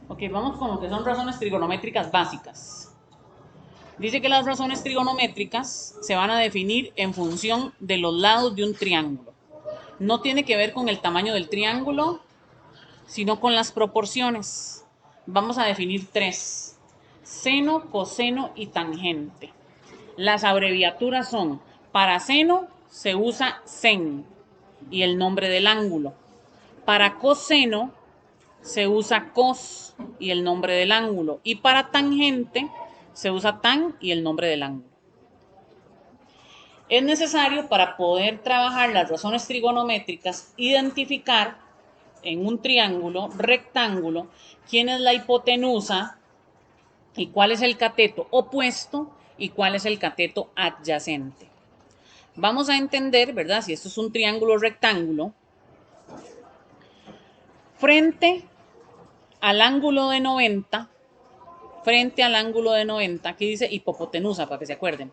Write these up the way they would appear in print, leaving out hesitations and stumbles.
Ok, vamos con lo que son razones trigonométricas básicas. Dice que las razones trigonométricas se van a definir en función de los lados de un triángulo. No tiene que ver con el tamaño del triángulo, sino con las proporciones. Vamos a definir tres: seno, coseno y tangente. Las abreviaturas son: para seno se usa sen y el nombre del ángulo. Para coseno se usa cos y el nombre del ángulo. Y para tangente se usa tan y el nombre del ángulo. Es necesario, para poder trabajar las razones trigonométricas, identificar en un triángulo rectángulo quién es la hipotenusa y cuál es el cateto opuesto y cuál es el cateto adyacente. Vamos a entender, ¿verdad? Si esto es un triángulo rectángulo, frente al ángulo de 90, aquí dice hipotenusa, para que se acuerden.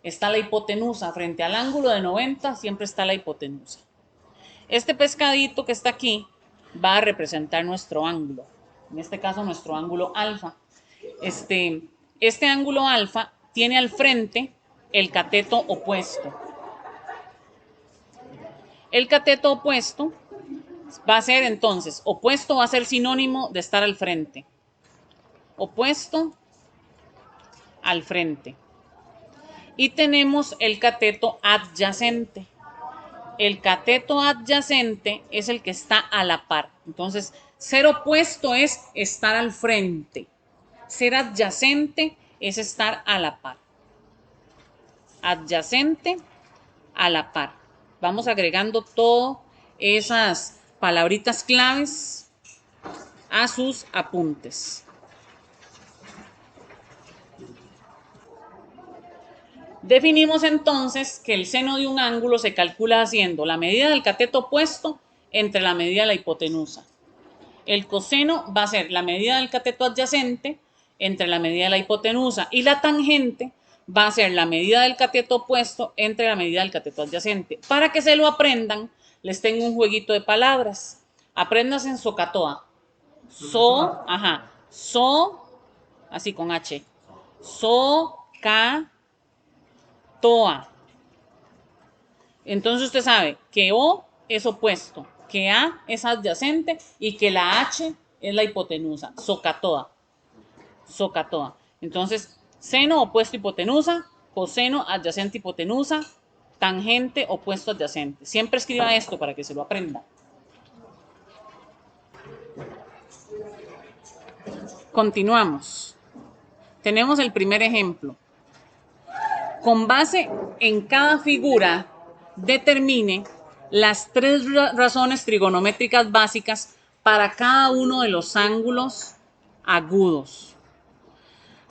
Está la hipotenusa, frente al ángulo de 90 siempre está la hipotenusa. Este pescadito que está aquí va a representar nuestro ángulo, en este caso nuestro ángulo alfa. Este ángulo alfa tiene al frente el cateto opuesto. El cateto opuesto va a ser entonces, opuesto va a ser sinónimo de estar al frente. Opuesto al frente. Y tenemos el cateto adyacente. El cateto adyacente es el que está a la par. Entonces, ser opuesto es estar al frente. Ser adyacente es estar a la par. Adyacente, a la par. Vamos agregando todas esas palabritas claves a sus apuntes. Definimos entonces que el seno de un ángulo se calcula haciendo la medida del cateto opuesto entre la medida de la hipotenusa. El coseno va a ser la medida del cateto adyacente entre la medida de la hipotenusa, y la tangente va a ser la medida del cateto opuesto entre la medida del cateto adyacente. Para que se lo aprendan, les tengo un jueguito de palabras. Apréndanse en socatoa. Así con H. Socatoa. Entonces usted sabe que O es opuesto, que A es adyacente y que la H es la hipotenusa. Socatoa. Entonces, seno opuesto hipotenusa, coseno adyacente hipotenusa, tangente opuesto adyacente. Siempre escriba esto para que se lo aprenda. Continuamos. Tenemos el primer ejemplo. Con base en cada figura, determine las tres razones trigonométricas básicas para cada uno de los ángulos agudos.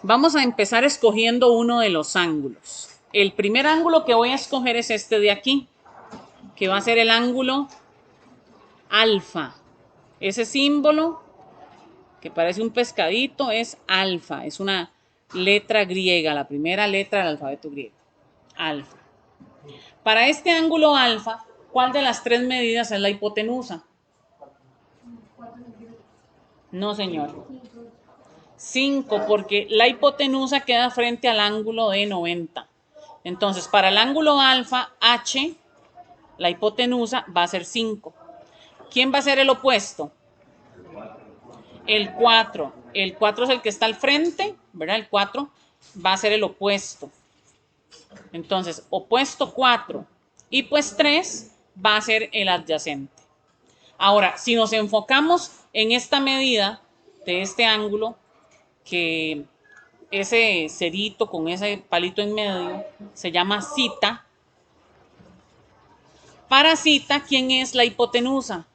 Vamos a empezar escogiendo uno de los ángulos. El primer ángulo que voy a escoger es este de aquí, que va a ser el ángulo alfa. Ese símbolo que parece un pescadito es alfa, es una letra griega, la primera letra del alfabeto griego. Alfa. Para este ángulo alfa, ¿cuál de las tres medidas es la hipotenusa? No, señor. 5, porque la hipotenusa queda frente al ángulo de 90. Entonces, para el ángulo alfa, H, la hipotenusa va a ser 5. ¿Quién va a ser el opuesto? El 4. El 4 es el que está al frente, ¿verdad? El 4 va a ser el opuesto. Entonces, opuesto 4 y pues 3 va a ser el adyacente. Ahora, si nos enfocamos en esta medida de este ángulo, que ese cerito con ese palito en medio se llama cita. Para cita, ¿quién es la hipotenusa?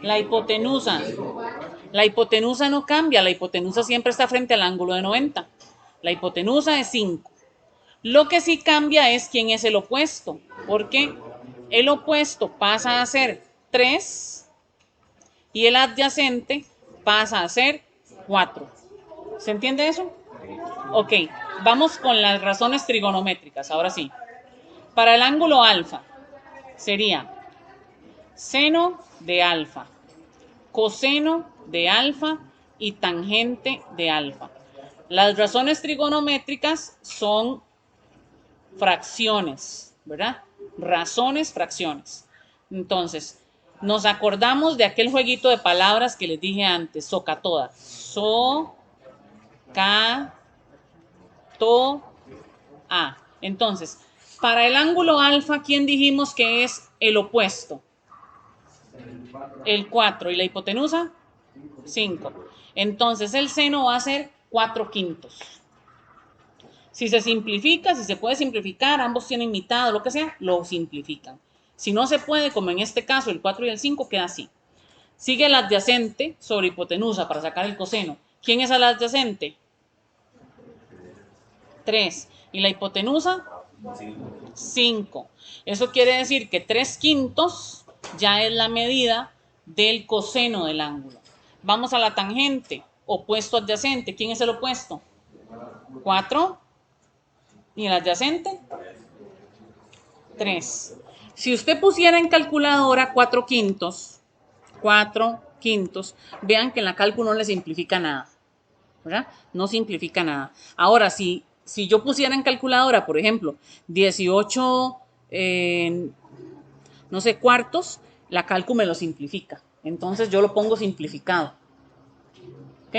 La hipotenusa. La hipotenusa no cambia, la hipotenusa siempre está frente al ángulo de 90. La hipotenusa es 5. Lo que sí cambia es quién es el opuesto, porque el opuesto pasa a ser 3 y el adyacente pasa a ser 4. ¿Se entiende eso? Ok, vamos con las razones trigonométricas, ahora sí. Para el ángulo alfa sería seno de alfa. coseno de alfa y tangente de alfa. Las razones trigonométricas son fracciones, ¿verdad? Razones, fracciones. Entonces, nos acordamos de aquel jueguito de palabras que les dije antes, socatoda. So-ca-to-a. Entonces, para el ángulo alfa, ¿quién dijimos que es el opuesto? El 4. ¿Y la hipotenusa? 5. Entonces, el seno va a ser 4/5. Si se simplifica, si se puede simplificar, ambos tienen mitad o lo que sea, lo simplifican. Si no se puede, como en este caso, el 4 y el 5 queda así. Sigue el adyacente sobre hipotenusa para sacar el coseno. ¿Quién es el adyacente? 3. ¿Y la hipotenusa? 5. Eso quiere decir que 3/5 ya es la medida del coseno del ángulo. Vamos a la tangente, opuesto adyacente. ¿Quién es el opuesto? 4. ¿Y el adyacente? 3. Si usted pusiera en calculadora 4/5, vean que en la cálculo no le simplifica nada, ¿verdad? No simplifica nada. Ahora, si yo pusiera en calculadora, por ejemplo, 18, no sé, cuartos, la cálculo me lo simplifica. Entonces yo lo pongo simplificado. ¿Ok?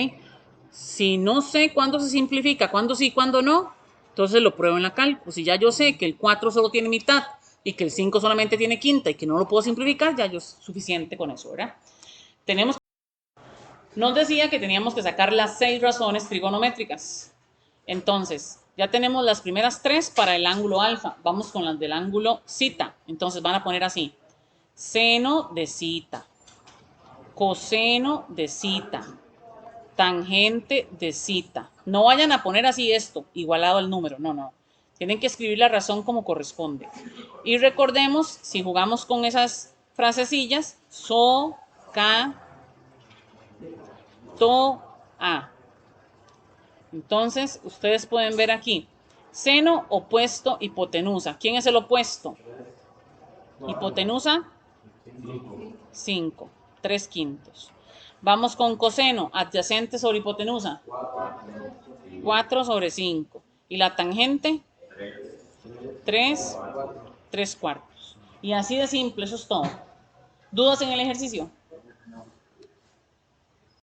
Si no sé cuándo se simplifica, cuándo sí, cuándo no, entonces lo pruebo en la cálculo. Si ya yo sé que el 4 solo tiene mitad y que el 5 solamente tiene quinta y que no lo puedo simplificar, ya yo es suficiente con eso, ¿verdad? Nos decía que teníamos que sacar las 6 razones trigonométricas. Entonces, ya tenemos las primeras 3 para el ángulo alfa. Vamos con las del ángulo zeta. Entonces van a poner así: seno de zeta, coseno de zeta, tangente de zeta. No vayan a poner así esto, igualado al número. No, no. Tienen que escribir la razón como corresponde. Y recordemos, si jugamos con esas frasecillas, so, ca, to, a. Entonces, ustedes pueden ver aquí, seno opuesto hipotenusa. ¿Quién es el opuesto? Hipotenusa, 5, 3/5. Vamos con coseno, adyacente sobre hipotenusa, 4/5. ¿Y la tangente? 3, 3/4. Y así de simple, eso es todo. ¿Dudas en el ejercicio?